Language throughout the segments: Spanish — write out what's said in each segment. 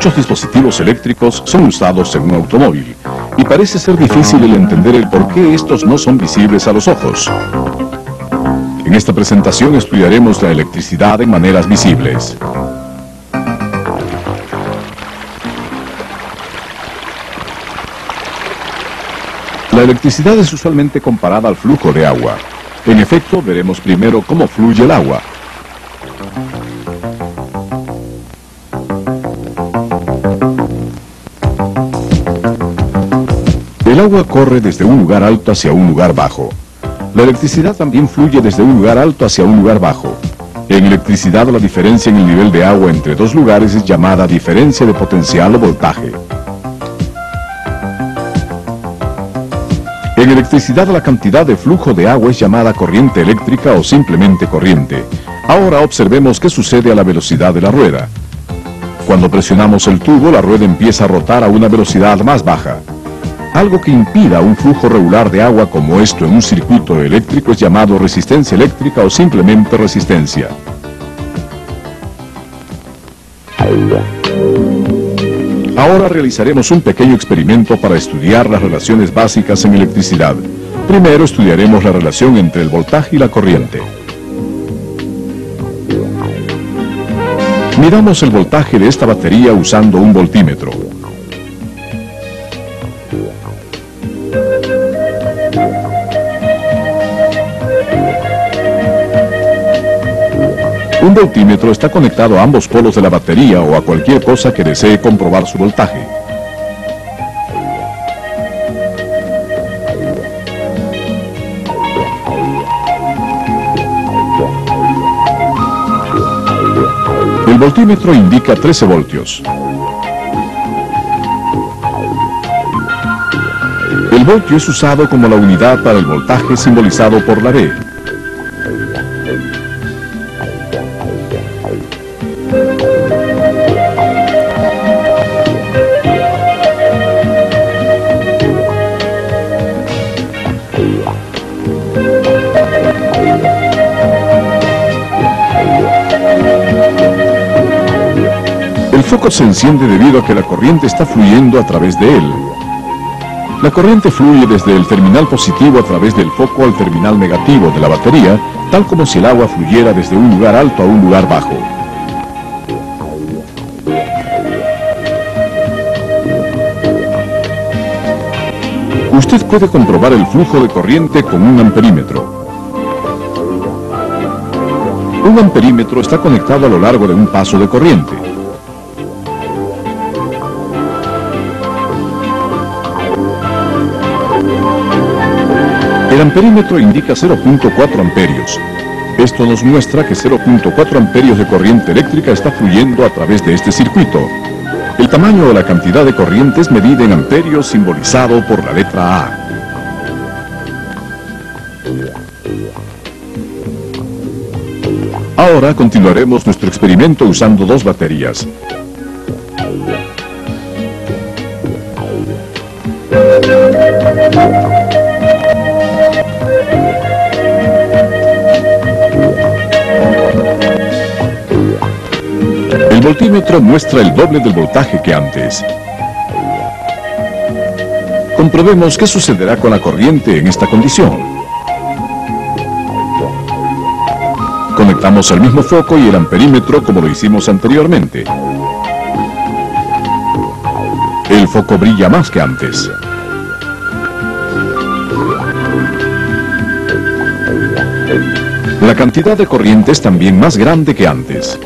Muchos dispositivos eléctricos son usados en un automóvil y parece ser difícil el entender el por qué estos no son visibles a los ojos. En esta presentación estudiaremos la electricidad en maneras visibles. La electricidad es usualmente comparada al flujo de agua. En efecto, veremos primero cómo fluye el agua. El agua corre desde un lugar alto hacia un lugar bajo. La electricidad también fluye desde un lugar alto hacia un lugar bajo. En electricidad, la diferencia en el nivel de agua entre dos lugares es llamada diferencia de potencial o voltaje. En electricidad, la cantidad de flujo de agua es llamada corriente eléctrica o simplemente corriente. Ahora observemos qué sucede a la velocidad de la rueda. Cuando presionamos el tubo, la rueda empieza a rotar a una velocidad más baja. Algo que impida un flujo regular de agua como esto en un circuito eléctrico es llamado resistencia eléctrica o simplemente resistencia. Ahora realizaremos un pequeño experimento para estudiar las relaciones básicas en electricidad. Primero estudiaremos la relación entre el voltaje y la corriente. Midamos el voltaje de esta batería usando un voltímetro. Un voltímetro está conectado a ambos polos de la batería o a cualquier cosa que desee comprobar su voltaje. El voltímetro indica 13 voltios. El voltio es usado como la unidad para el voltaje simbolizado por la V. El foco se enciende debido a que la corriente está fluyendo a través de él. La corriente fluye desde el terminal positivo a través del foco al terminal negativo de la batería, tal como si el agua fluyera desde un lugar alto a un lugar bajo. Usted puede comprobar el flujo de corriente con un amperímetro. Un amperímetro está conectado a lo largo de un paso de corriente. El amperímetro indica 0.4 amperios. Esto nos muestra que 0.4 amperios de corriente eléctrica está fluyendo a través de este circuito. El tamaño o la cantidad de corriente es medida en amperios, simbolizado por la letra A. Ahora continuaremos nuestro experimento usando dos baterías. El voltímetro muestra el doble del voltaje que antes. Comprobemos qué sucederá con la corriente en esta condición. Conectamos el mismo foco y el amperímetro como lo hicimos anteriormente. El foco brilla más que antes. La cantidad de corriente es también más grande que antes.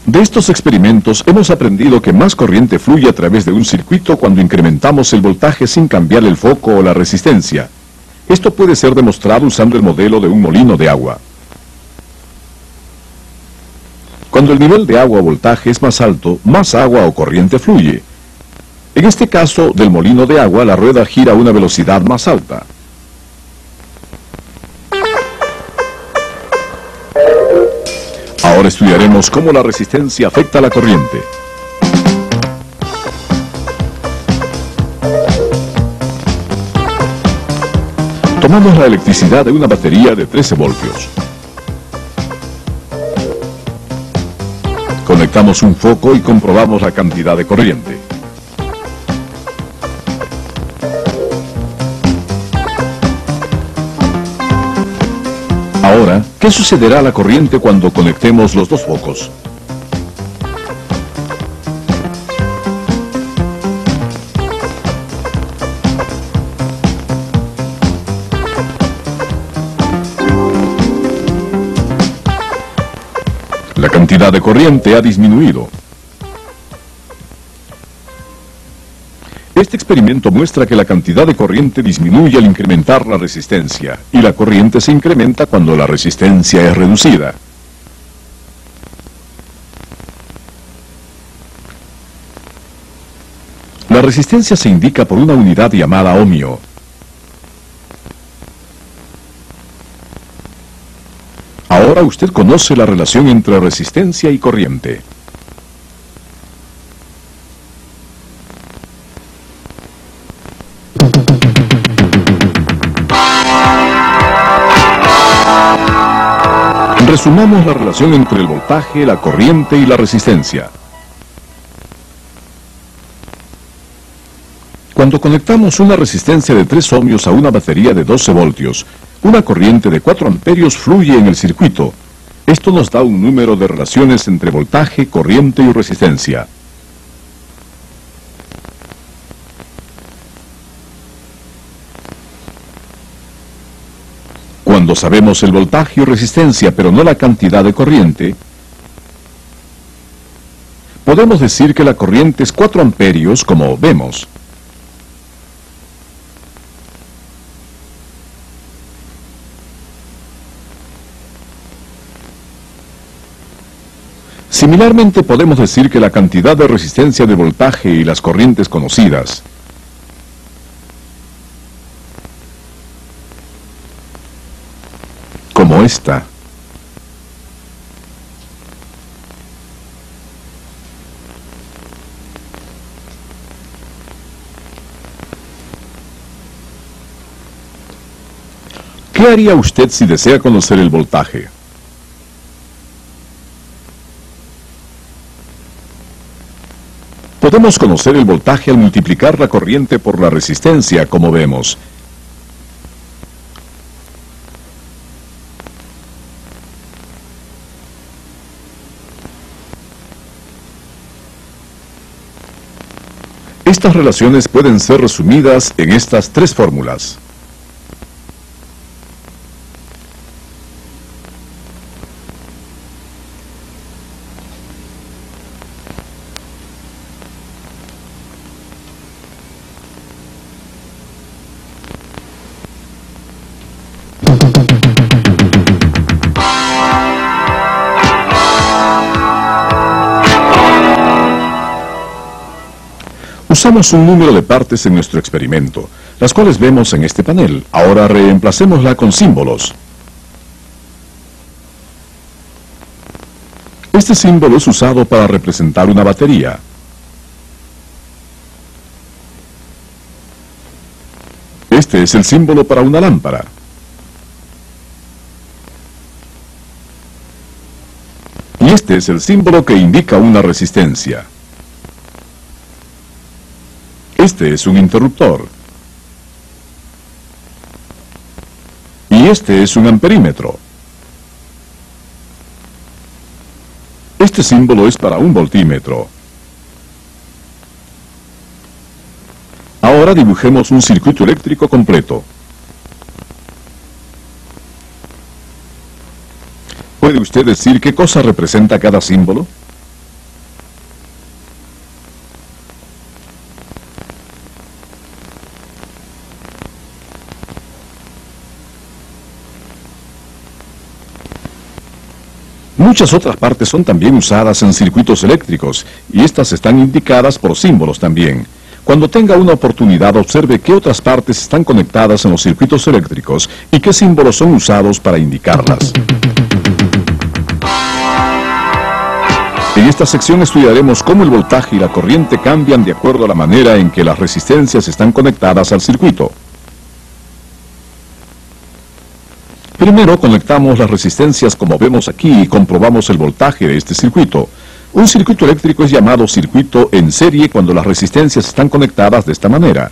De estos experimentos hemos aprendido que más corriente fluye a través de un circuito cuando incrementamos el voltaje sin cambiar el foco o la resistencia. Esto puede ser demostrado usando el modelo de un molino de agua. Cuando el nivel de agua o voltaje es más alto, más agua o corriente fluye. En este caso del molino de agua, la rueda gira a una velocidad más alta. Ahora estudiaremos cómo la resistencia afecta a la corriente. Tomamos la electricidad de una batería de 13 voltios. Conectamos un foco y comprobamos la cantidad de corriente. Ahora, ¿qué sucederá a la corriente cuando conectemos los dos focos? La cantidad de corriente ha disminuido. Este experimento muestra que la cantidad de corriente disminuye al incrementar la resistencia, y la corriente se incrementa cuando la resistencia es reducida. La resistencia se indica por una unidad llamada ohmio. Ahora usted conoce la relación entre resistencia y corriente. Resumamos la relación entre el voltaje, la corriente y la resistencia. Cuando conectamos una resistencia de 3 ohmios a una batería de 12 voltios, una corriente de 4 amperios fluye en el circuito. Esto nos da un número de relaciones entre voltaje, corriente y resistencia. Cuando sabemos el voltaje y resistencia, pero no la cantidad de corriente, podemos decir que la corriente es 4 amperios, como vemos. Similarmente, podemos decir que la cantidad de resistencia de voltaje y las corrientes conocidas como esta. ¿Qué haría usted si desea conocer el voltaje? Podemos conocer el voltaje al multiplicar la corriente por la resistencia, como vemos. Estas relaciones pueden ser resumidas en estas 3 fórmulas. Usamos un número de partes en nuestro experimento, las cuales vemos en este panel. Ahora reemplacémosla con símbolos. Este símbolo es usado para representar una batería. Este es el símbolo para una lámpara. Y este es el símbolo que indica una resistencia. Este es un interruptor. Y este es un amperímetro. Este símbolo es para un voltímetro. Ahora dibujemos un circuito eléctrico completo. ¿Puede usted decir qué cosa representa cada símbolo? Muchas otras partes son también usadas en circuitos eléctricos, y estas están indicadas por símbolos también. Cuando tenga una oportunidad, observe qué otras partes están conectadas en los circuitos eléctricos y qué símbolos son usados para indicarlas. En esta sección estudiaremos cómo el voltaje y la corriente cambian de acuerdo a la manera en que las resistencias están conectadas al circuito. Primero conectamos las resistencias como vemos aquí y comprobamos el voltaje de este circuito. Un circuito eléctrico es llamado circuito en serie cuando las resistencias están conectadas de esta manera.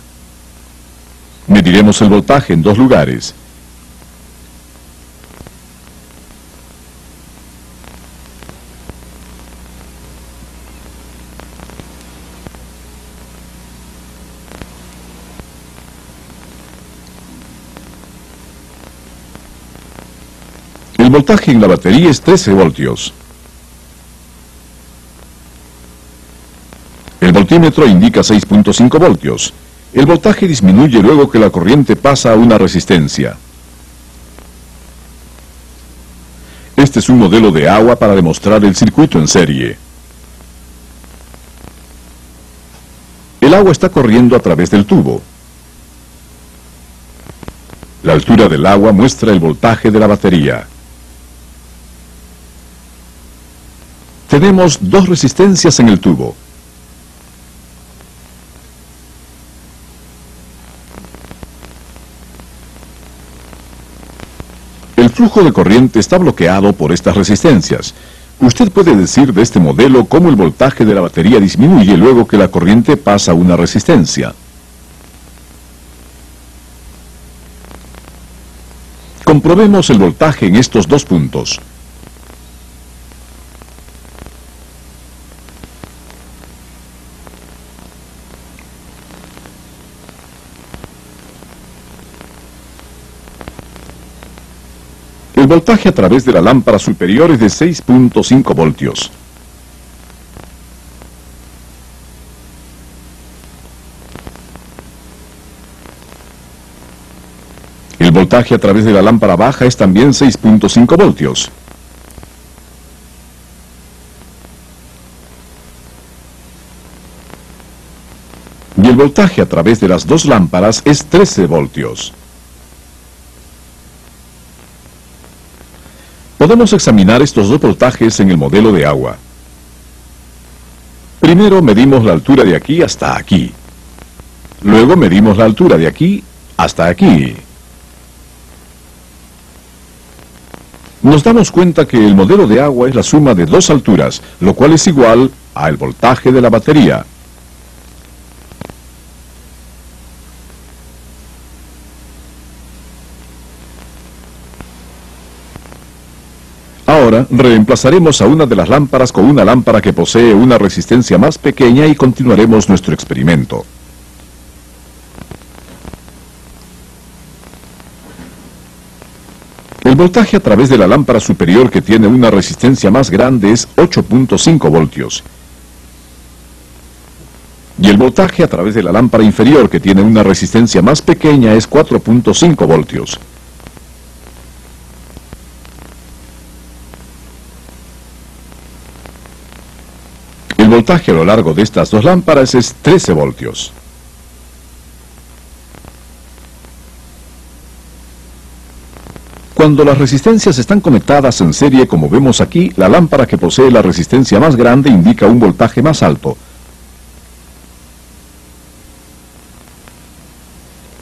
Mediremos el voltaje en dos lugares. El voltaje en la batería es 13 voltios. El voltímetro indica 6.5 voltios. El voltaje disminuye luego que la corriente pasa a una resistencia. Este es un modelo de agua para demostrar el circuito en serie. El agua está corriendo a través del tubo. La altura del agua muestra el voltaje de la batería. Tenemos dos resistencias en el tubo. El flujo de corriente está bloqueado por estas resistencias. Usted puede decir de este modelo cómo el voltaje de la batería disminuye luego que la corriente pasa una resistencia. Comprobemos el voltaje en estos dos puntos. El voltaje a través de la lámpara superior es de 6.5 voltios. El voltaje a través de la lámpara baja es también 6.5 voltios. Y el voltaje a través de las dos lámparas es 13 voltios. Podemos examinar estos dos voltajes en el modelo de agua. Primero medimos la altura de aquí hasta aquí. Luego medimos la altura de aquí hasta aquí. Nos damos cuenta que el modelo de agua es la suma de dos alturas, lo cual es igual al voltaje de la batería. Ahora reemplazaremos a una de las lámparas con una lámpara que posee una resistencia más pequeña y continuaremos nuestro experimento. El voltaje a través de la lámpara superior que tiene una resistencia más grande es 8.5 voltios. Y el voltaje a través de la lámpara inferior que tiene una resistencia más pequeña es 4.5 voltios. El voltaje a lo largo de estas dos lámparas es 13 voltios. Cuando las resistencias están conectadas en serie, como vemos aquí, la lámpara que posee la resistencia más grande indica un voltaje más alto.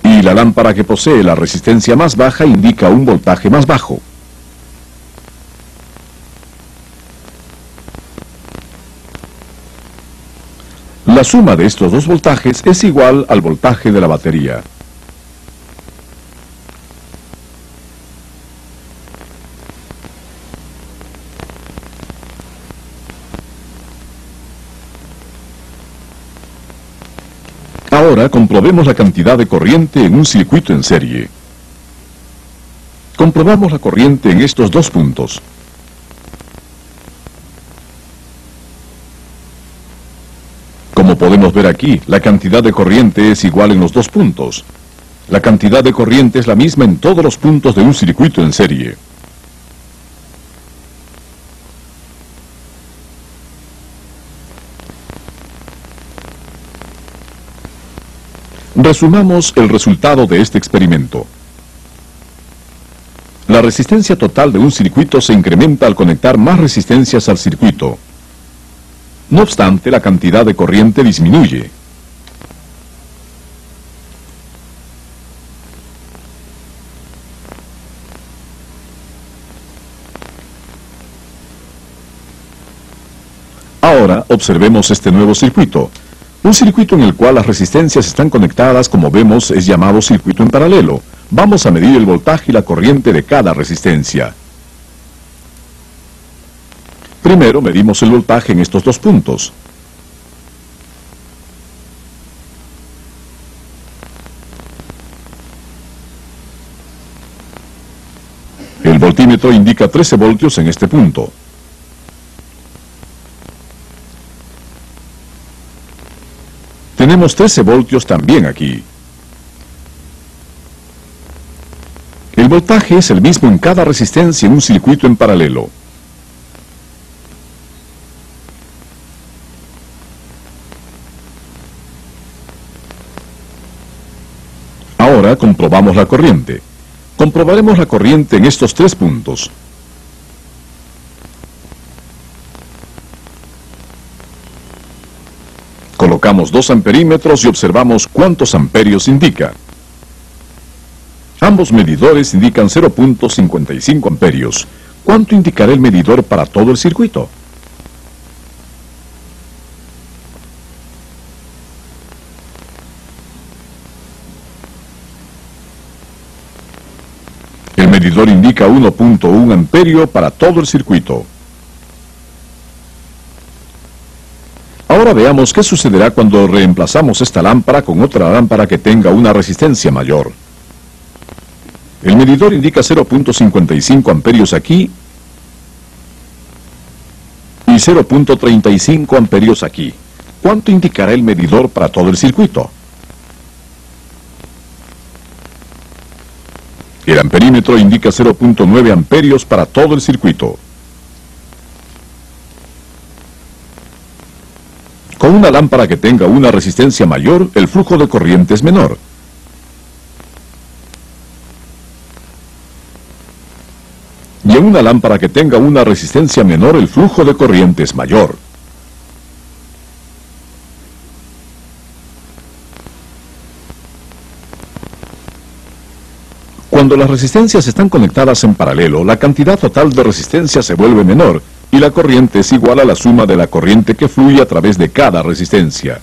Y la lámpara que posee la resistencia más baja indica un voltaje más bajo. La suma de estos dos voltajes es igual al voltaje de la batería. Ahora comprobemos la cantidad de corriente en un circuito en serie. Comprobamos la corriente en estos dos puntos. Como podemos ver aquí, la cantidad de corriente es igual en los dos puntos. La cantidad de corriente es la misma en todos los puntos de un circuito en serie. Resumamos el resultado de este experimento. La resistencia total de un circuito se incrementa al conectar más resistencias al circuito. No obstante, la cantidad de corriente disminuye. Ahora observemos este nuevo circuito. Un circuito en el cual las resistencias están conectadas, como vemos, es llamado circuito en paralelo. Vamos a medir el voltaje y la corriente de cada resistencia. Primero medimos el voltaje en estos dos puntos. El voltímetro indica 13 voltios en este punto. Tenemos 13 voltios también aquí. El voltaje es el mismo en cada resistencia en un circuito en paralelo. Ahora comprobamos la corriente. Comprobaremos la corriente en estos tres puntos. Colocamos 2 amperímetros y observamos cuántos amperios indica. Ambos medidores indican 0.55 amperios. ¿Cuánto indicará el medidor para todo el circuito? El medidor indica 1.1 amperio para todo el circuito. Ahora veamos qué sucederá cuando reemplazamos esta lámpara con otra lámpara que tenga una resistencia mayor. El medidor indica 0.55 amperios aquí y 0.35 amperios aquí. ¿Cuánto indicará el medidor para todo el circuito? El amperímetro indica 0.9 amperios para todo el circuito. Con una lámpara que tenga una resistencia mayor, el flujo de corriente es menor. Y en una lámpara que tenga una resistencia menor, el flujo de corriente es mayor. Cuando las resistencias están conectadas en paralelo, la cantidad total de resistencia se vuelve menor y la corriente es igual a la suma de la corriente que fluye a través de cada resistencia.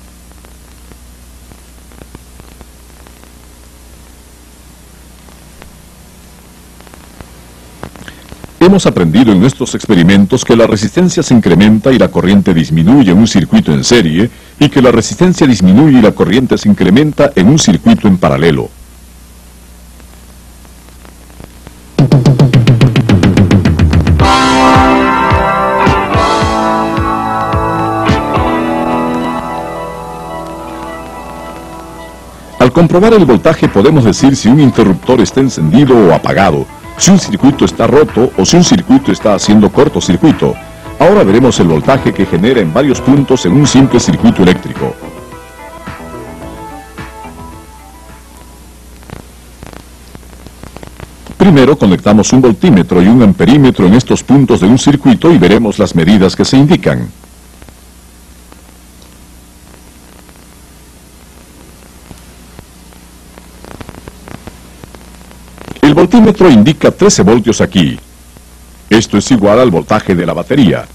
Hemos aprendido en nuestros experimentos que la resistencia se incrementa y la corriente disminuye en un circuito en serie y que la resistencia disminuye y la corriente se incrementa en un circuito en paralelo. Al comprobar el voltaje podemos decir si un interruptor está encendido o apagado, si un circuito está roto o si un circuito está haciendo cortocircuito. Ahora veremos el voltaje que genera en varios puntos en un simple circuito eléctrico. Primero conectamos un voltímetro y un amperímetro en estos puntos de un circuito y veremos las medidas que se indican. El voltímetro indica 13 voltios aquí. Esto es igual al voltaje de la batería.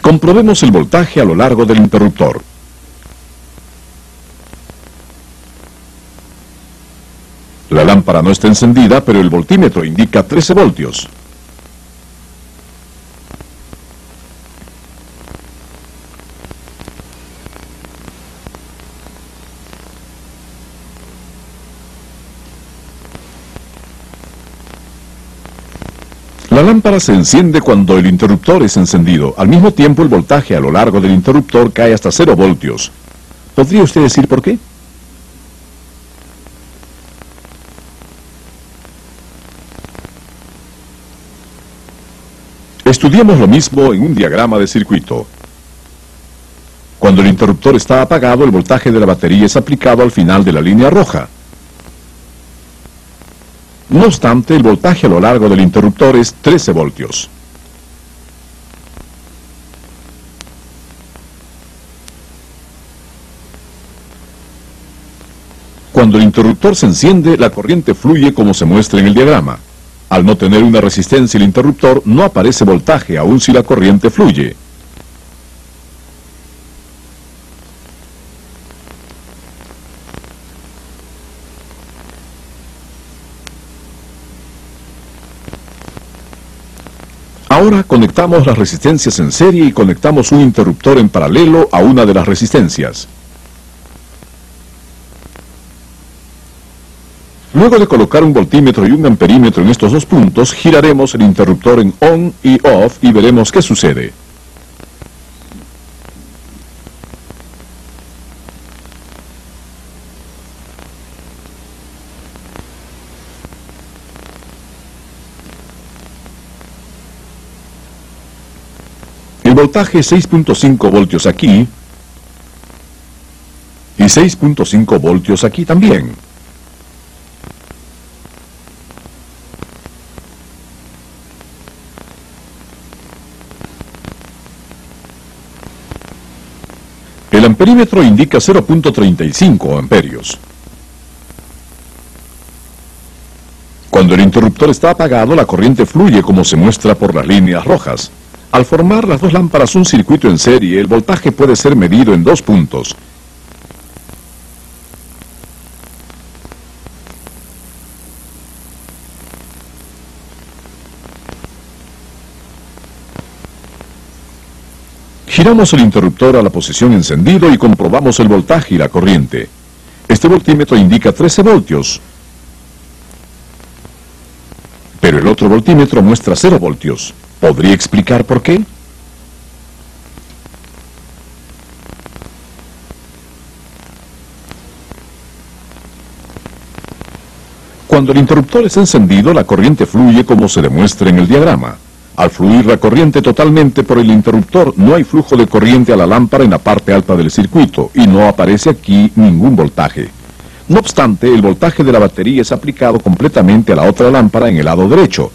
Comprobemos el voltaje a lo largo del interruptor. La lámpara no está encendida, pero el voltímetro indica 13 voltios. La lámpara se enciende cuando el interruptor es encendido. Al mismo tiempo, el voltaje a lo largo del interruptor cae hasta 0 voltios. ¿Podría usted decir por qué? Estudiemos lo mismo en un diagrama de circuito. Cuando el interruptor está apagado, el voltaje de la batería es aplicado al final de la línea roja. No obstante, el voltaje a lo largo del interruptor es 13 voltios. Cuando el interruptor se enciende, la corriente fluye como se muestra en el diagrama. Al no tener una resistencia el interruptor, no aparece voltaje, aun si la corriente fluye. Ahora conectamos las resistencias en serie y conectamos un interruptor en paralelo a una de las resistencias. Luego de colocar un voltímetro y un amperímetro en estos dos puntos, giraremos el interruptor en on y off y veremos qué sucede. El voltaje es 6.5 voltios aquí y 6.5 voltios aquí también. El amperímetro indica 0.35 amperios. Cuando el interruptor está apagado, la corriente fluye como se muestra por las líneas rojas. Al formar las dos lámparas un circuito en serie, el voltaje puede ser medido en dos puntos. Giramos el interruptor a la posición encendido y comprobamos el voltaje y la corriente. Este voltímetro indica 13 voltios, pero el otro voltímetro muestra 0 voltios. ¿Podría explicar por qué? Cuando el interruptor es encendido, la corriente fluye como se demuestra en el diagrama. Al fluir la corriente totalmente por el interruptor, no hay flujo de corriente a la lámpara en la parte alta del circuito y no aparece aquí ningún voltaje. No obstante, el voltaje de la batería es aplicado completamente a la otra lámpara en el lado derecho.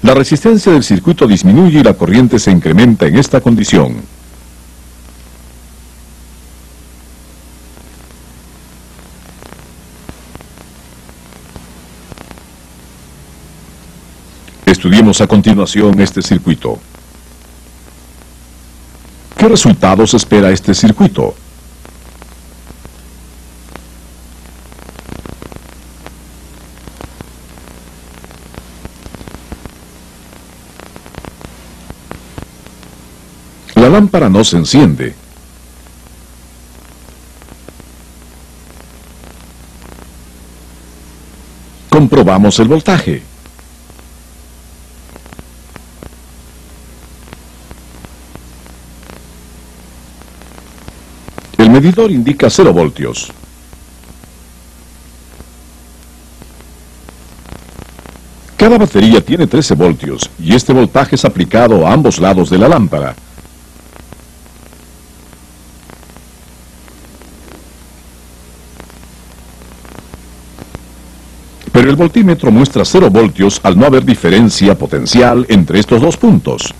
La resistencia del circuito disminuye y la corriente se incrementa en esta condición. Estudiemos a continuación este circuito. ¿Qué resultados espera este circuito? La lámpara no se enciende. Comprobamos el voltaje. El medidor indica 0 voltios. Cada batería tiene 13 voltios y este voltaje es aplicado a ambos lados de la lámpara. Pero el voltímetro muestra 0 voltios al no haber diferencia potencial entre estos dos puntos.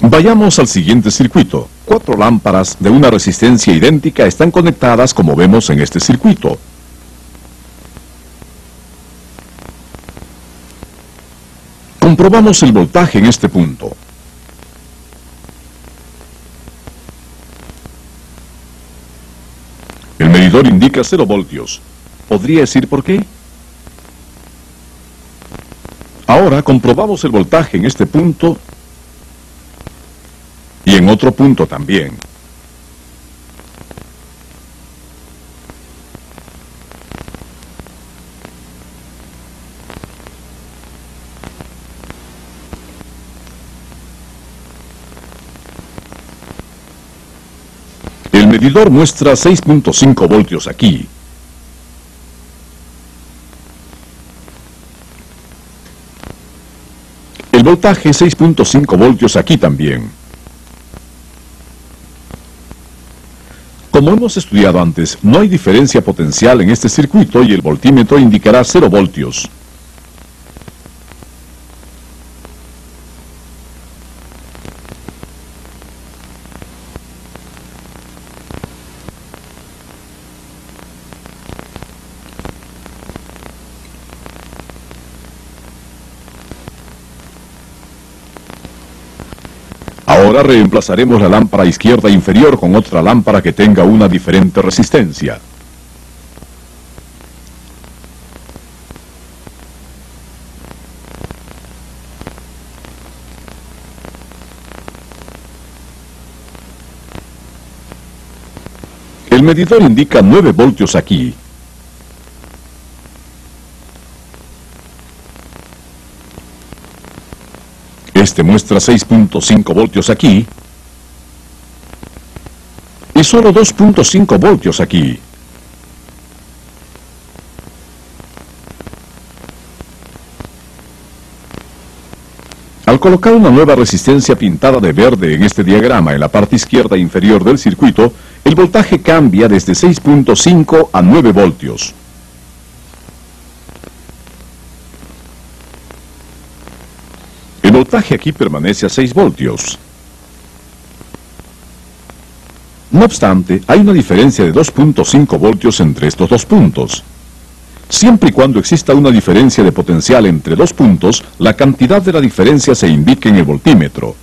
Vayamos al siguiente circuito. 4 lámparas de una resistencia idéntica están conectadas como vemos en este circuito. Comprobamos el voltaje en este punto. El medidor indica 0 voltios. ¿Podría decir por qué? Ahora comprobamos el voltaje en este punto y en otro punto también. El medidor muestra 6.5 voltios aquí. El voltaje es 6.5 voltios aquí también. Como hemos estudiado antes, no hay diferencia potencial en este circuito y el voltímetro indicará 0 voltios. Ahora reemplazaremos la lámpara izquierda inferior con otra lámpara que tenga una diferente resistencia. El medidor indica 9 voltios aquí. Este muestra 6.5 voltios aquí y solo 2.5 voltios aquí. Al colocar una nueva resistencia pintada de verde en este diagrama en la parte izquierda inferior del circuito, el voltaje cambia desde 6.5 a 9 voltios. El voltaje aquí permanece a 6 voltios. No obstante, hay una diferencia de 2.5 voltios entre estos dos puntos. Siempre y cuando exista una diferencia de potencial entre dos puntos, la cantidad de la diferencia se indica en el voltímetro.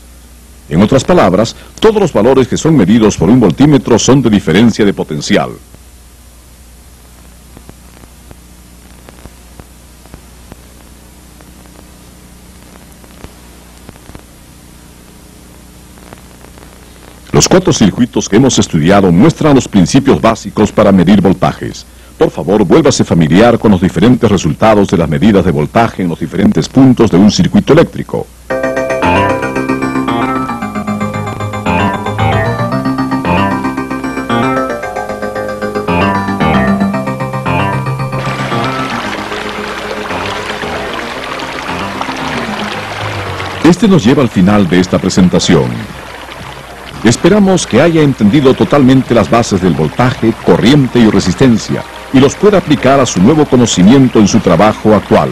En otras palabras, todos los valores que son medidos por un voltímetro son de diferencia de potencial. Los 4 circuitos que hemos estudiado muestran los principios básicos para medir voltajes. Por favor, vuélvase familiar con los diferentes resultados de las medidas de voltaje en los diferentes puntos de un circuito eléctrico. Este nos lleva al final de esta presentación. Esperamos que haya entendido totalmente las bases del voltaje, corriente y resistencia, y los pueda aplicar a su nuevo conocimiento en su trabajo actual.